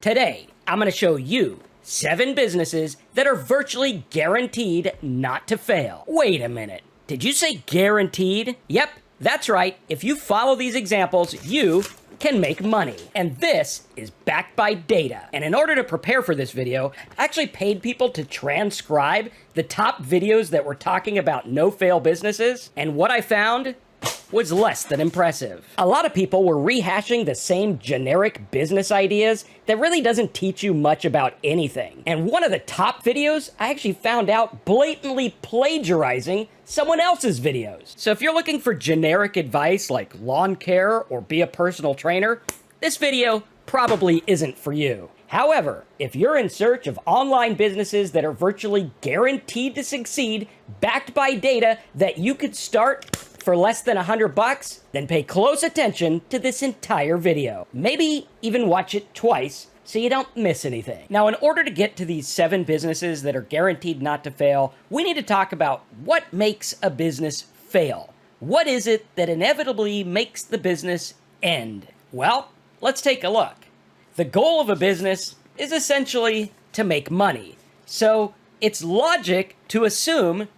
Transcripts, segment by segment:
Today, I'm going to show you 7 businesses that are virtually guaranteed not to fail. Wait a minute. Did you say guaranteed? Yep, that's right. If you follow these examples, you can make money. And this is backed by data. And in order to prepare for this video, I actually paid people to transcribe the top videos that were talking about no-fail businesses. And what I found was less than impressive. A lot of people were rehashing the same generic business ideas that really doesn't teach you much about anything. And one of the top videos, I actually found out blatantly plagiarizing someone else's videos. So if you're looking for generic advice like lawn care or be a personal trainer, this video probably isn't for you. However, if you're in search of online businesses that are virtually guaranteed to succeed, backed by data that you could start for less than $100, then pay close attention to this entire video. Maybe even watch it twice so you don't miss anything. Now, in order to get to these 7 businesses that are guaranteed not to fail, we need to talk about what makes a business fail. What is it that inevitably makes the business end? Well, let's take a look. The goal of a business is essentially to make money. So it's logic to assume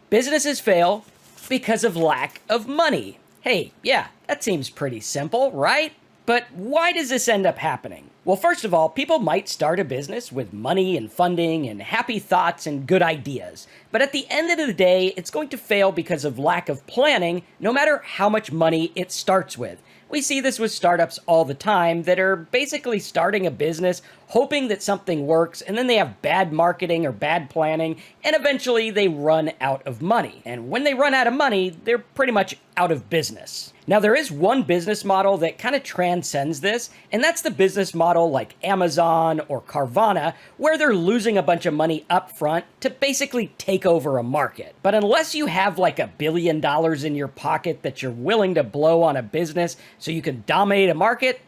businesses fail because of lack of money. Hey, yeah, that seems pretty simple, right? But why does this end up happening? Well, first of all, people might start a business with money and funding and happy thoughts and good ideas. But at the end of the day, it's going to fail because of lack of planning, no matter how much money it starts with. We see this with startups all the time that are basically starting a business, hoping that something works, and then they have bad marketing or bad planning, and eventually they run out of money. And when they run out of money, they're pretty much out of business. Now, there is one business model that kind of transcends this, and that's the business model like Amazon or Carvana, where they're losing a bunch of money up front to basically take over a market. But unless you have like $1 billion in your pocket that you're willing to blow on a business so you can dominate a market,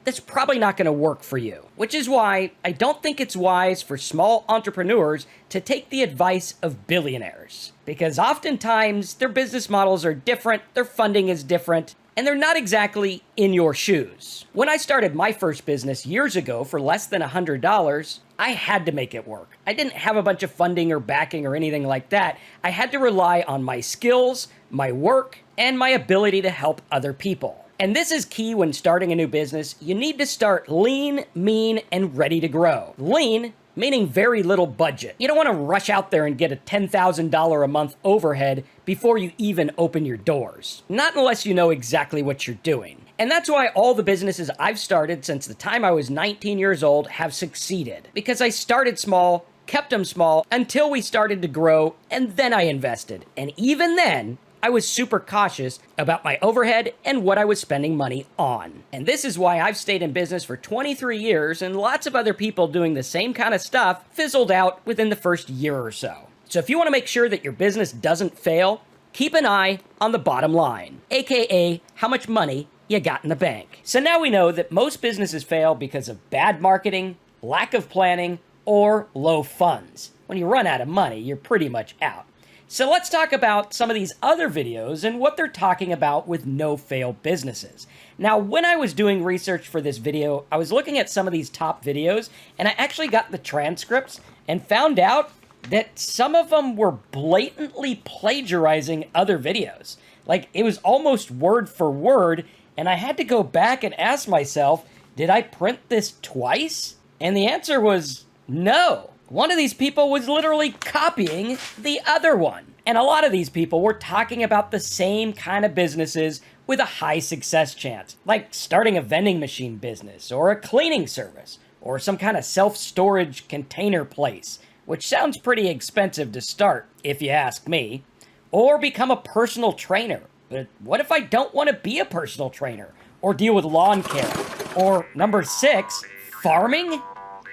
that's probably not going to work for you. Which is why I don't think it's wise for small entrepreneurs to take the advice of billionaires. Because oftentimes their business models are different, their funding is different, and they're not exactly in your shoes. When I started my first business years ago for less than $100, I had to make it work. I didn't have a bunch of funding or backing or anything like that. I had to rely on my skills, my work, and my ability to help other people. And this is key when starting a new business. You need to start lean, mean, and ready to grow. Lean, meaning very little budget. You don't want to rush out there and get a $10,000 a month overhead before you even open your doors. Not unless you know exactly what you're doing. And that's why all the businesses I've started since the time I was 19 years old have succeeded. Because I started small, kept them small, until we started to grow, and then I invested. And even then, I was super cautious about my overhead and what I was spending money on. And this is why I've stayed in business for 23 years, and lots of other people doing the same kind of stuff fizzled out within the first year or so. So if you want to make sure that your business doesn't fail, keep an eye on the bottom line, aka how much money you got in the bank. So now we know that most businesses fail because of bad marketing, lack of planning, or low funds. When you run out of money, you're pretty much out. So let's talk about some of these other videos and what they're talking about with no-fail businesses. Now, when I was doing research for this video, I was looking at some of these top videos, and I actually got the transcripts and found out that some of them were blatantly plagiarizing other videos. Like, it was almost word for word, and I had to go back and ask myself, did I print this twice? And the answer was no. One of these people was literally copying the other one. And a lot of these people were talking about the same kind of businesses with a high success chance, like starting a vending machine business, or a cleaning service, or some kind of self-storage container place, which sounds pretty expensive to start, if you ask me. Or become a personal trainer. But what if I don't want to be a personal trainer? Or deal with lawn care? Or number 6, farming?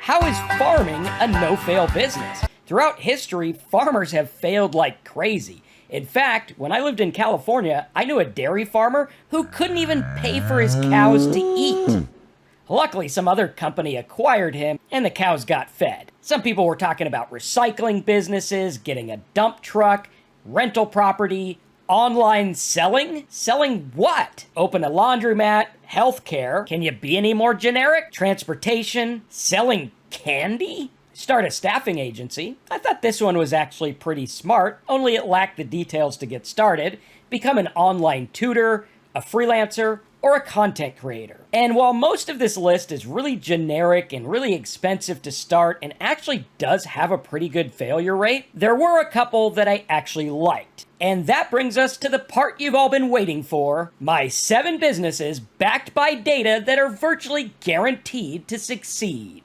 How is farming a no-fail business? Throughout history, farmers have failed like crazy. In fact, when I lived in California, I knew a dairy farmer who couldn't even pay for his cows to eat. Luckily, some other company acquired him, and the cows got fed. Some people were talking about recycling businesses, getting a dump truck, rental property, Online selling? Selling what? Open a laundromat, healthcare. Can you be any more generic? Transportation? Selling candy? Start a staffing agency. I thought this one was actually pretty smart, only it lacked the details to get started. Become an online tutor, a freelancer, or a content creator. And while most of this list is really generic and really expensive to start and actually does have a pretty good failure rate, there were a couple that I actually liked. And that brings us to the part you've all been waiting for, my 7 businesses backed by data that are virtually guaranteed to succeed.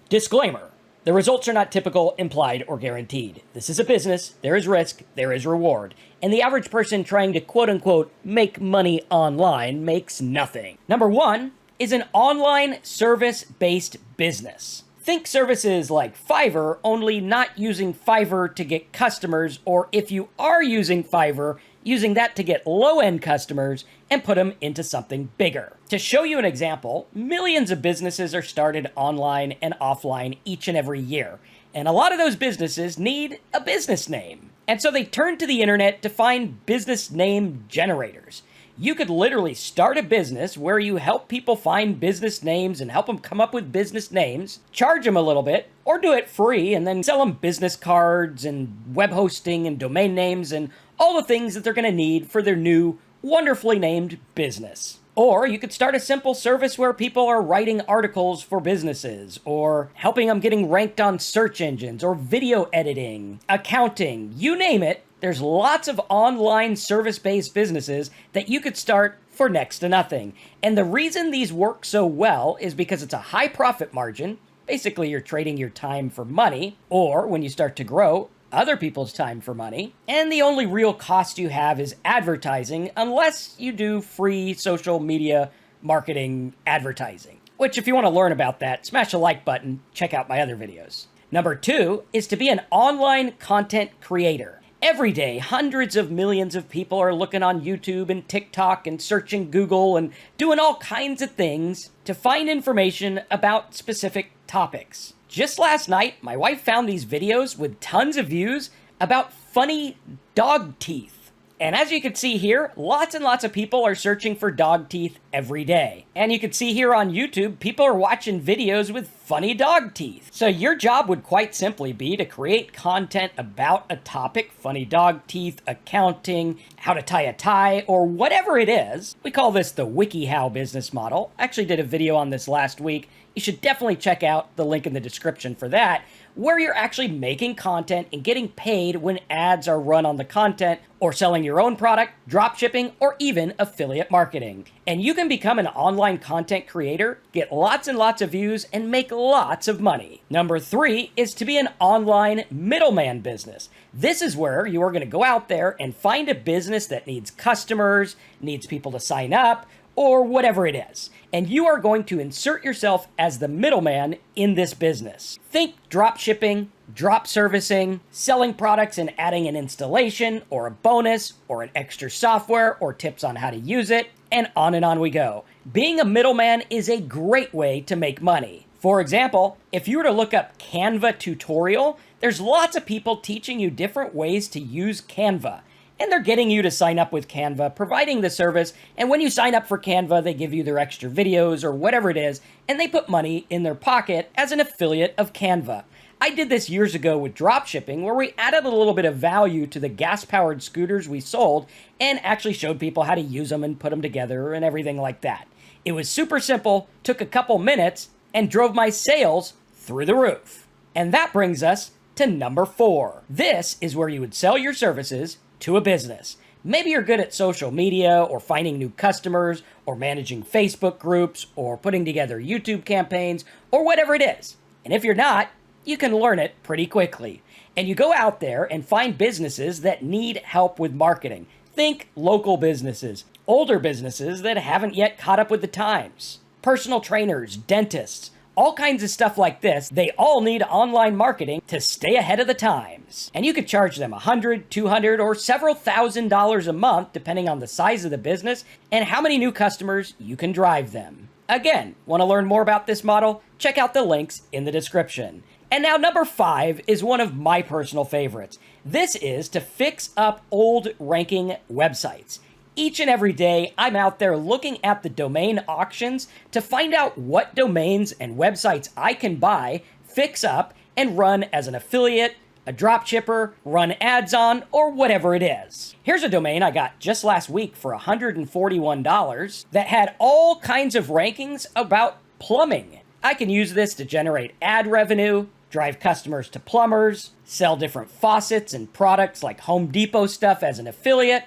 Disclaimer. The results are not typical, implied, or guaranteed. This is a business, there is risk, there is reward, and the average person trying to quote-unquote make money online makes nothing. Number 1 is an online service-based business. Think services like Fiverr, only not using Fiverr to get customers, or if you are using Fiverr, using that to get low-end customers and put them into something bigger. To show you an example, millions of businesses are started online and offline each and every year, and a lot of those businesses need a business name. And so they turn to the internet to find business name generators. You could literally start a business where you help people find business names and help them come up with business names, charge them a little bit, or do it free and then sell them business cards and web hosting and domain names and all the things that they're going to need for their new, wonderfully named business. Or you could start a simple service where people are writing articles for businesses, or helping them getting ranked on search engines, or video editing, accounting, you name it. There's lots of online service-based businesses that you could start for next to nothing. And the reason these work so well is because it's a high profit margin. Basically, you're trading your time for money, or when you start to grow, other people's time for money. And the only real cost you have is advertising, unless you do free social media marketing advertising. Which, if you want to learn about that, smash the like button, check out my other videos. Number 2 is to be an online content creator. Every day, hundreds of millions of people are looking on YouTube and TikTok and searching Google and doing all kinds of things to find information about specific topics. Just last night, my wife found these videos with tons of views about funny dog teeth. And as you can see here, lots and lots of people are searching for dog teeth every day. And you can see here on YouTube, people are watching videos with funny dog teeth. So your job would quite simply be to create content about a topic, funny dog teeth, accounting, how to tie a tie, or whatever it is. We call this the WikiHow business model. I actually did a video on this last week. You should definitely check out the link in the description for that, where you're actually making content and getting paid when ads are run on the content, or selling your own product, drop shipping, or even affiliate marketing. And you can become an online content creator, get lots and lots of views, and make lots of money. Number 3 is to be an online middleman business. This is where you are going to go out there and find a business that needs customers, needs people to sign up, or whatever it is. And you are going to insert yourself as the middleman in this business. Think drop shipping, drop servicing, selling products and adding an installation or a bonus or an extra software or tips on how to use it, and on we go. Being a middleman is a great way to make money. For example, if you were to look up Canva tutorial, there's lots of people teaching you different ways to use Canva. And they're getting you to sign up with Canva, providing the service, and when you sign up for Canva, they give you their extra videos or whatever it is, and they put money in their pocket as an affiliate of Canva. I did this years ago with dropshipping, where we added a little bit of value to the gas-powered scooters we sold, and actually showed people how to use them and put them together and everything like that. It was super simple, took a couple minutes, and drove my sales through the roof. And that brings us to number 4. This is where you would sell your services to a business. Maybe you're good at social media or finding new customers or managing Facebook groups or putting together YouTube campaigns or whatever it is. And if you're not, you can learn it pretty quickly. And you go out there and find businesses that need help with marketing. Think local businesses, older businesses that haven't yet caught up with the times, personal trainers, dentists, all kinds of stuff like this. They all need online marketing to stay ahead of the times. And you could charge them $100, $200, or several $1,000s a month, depending on the size of the business and how many new customers you can drive them. Again, want to learn more about this model? Check out the links in the description. And now number 5 is one of my personal favorites. This is to fix up old ranking websites. Each and every day, I'm out there looking at the domain auctions to find out what domains and websites I can buy, fix up, and run as an affiliate, a dropshipper, run ads on, or whatever it is. Here's a domain I got just last week for $141 that had all kinds of rankings about plumbing. I can use this to generate ad revenue, drive customers to plumbers, sell different faucets and products like Home Depot stuff as an affiliate,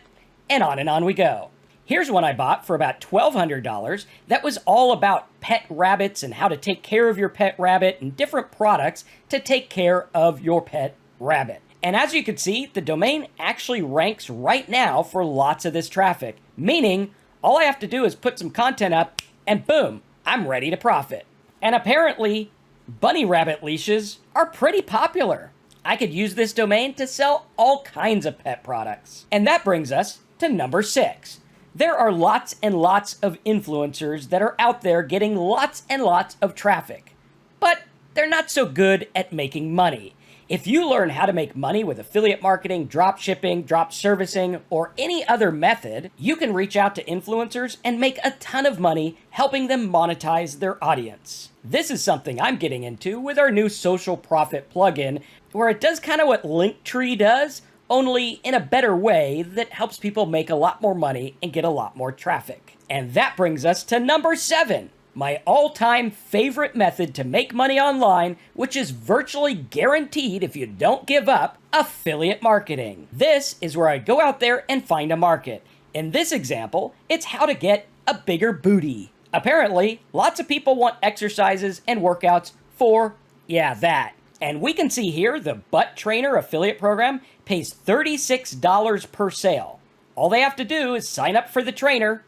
and on we go. Here's one I bought for about $1,200 that was all about pet rabbits and how to take care of your pet rabbit and different products to take care of your pet rabbit. And as you can see, the domain actually ranks right now for lots of this traffic, meaning all I have to do is put some content up and boom, I'm ready to profit. And apparently, bunny rabbit leashes are pretty popular. I could use this domain to sell all kinds of pet products. And that brings us to number 6. There are lots and lots of influencers that are out there getting lots and lots of traffic, but they're not so good at making money. If you learn how to make money with affiliate marketing, drop shipping, drop servicing, or any other method, you can reach out to influencers and make a ton of money helping them monetize their audience. This is something I'm getting into with our new social profit plugin, where it does kind of what Linktree does, only in a better way that helps people make a lot more money and get a lot more traffic. And that brings us to number 7. My all-time favorite method to make money online, which is virtually guaranteed if you don't give up, affiliate marketing. This is where I go out there and find a market. In this example, it's how to get a bigger booty. Apparently, lots of people want exercises and workouts for, that. And we can see here the Butt Trainer affiliate program pays $36 per sale. All they have to do is sign up for the trainer.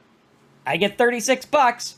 I get $36.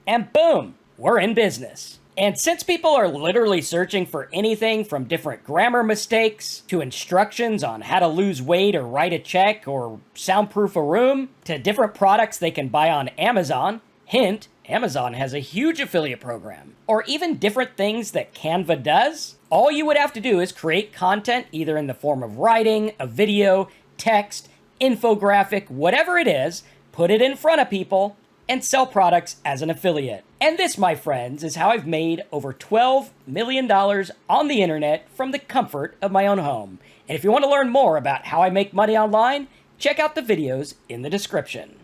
And boom, we're in business. And since people are literally searching for anything from different grammar mistakes to instructions on how to lose weight or write a check or soundproof a room to different products they can buy on Amazon, hint, Amazon has a huge affiliate program, or even different things that Canva does, all you would have to do is create content either in the form of writing, a video, text, infographic, whatever it is, put it in front of people, and sell products as an affiliate. And this, my friends, is how I've made over $12 million on the internet from the comfort of my own home. And if you want to learn more about how I make money online, check out the videos in the description.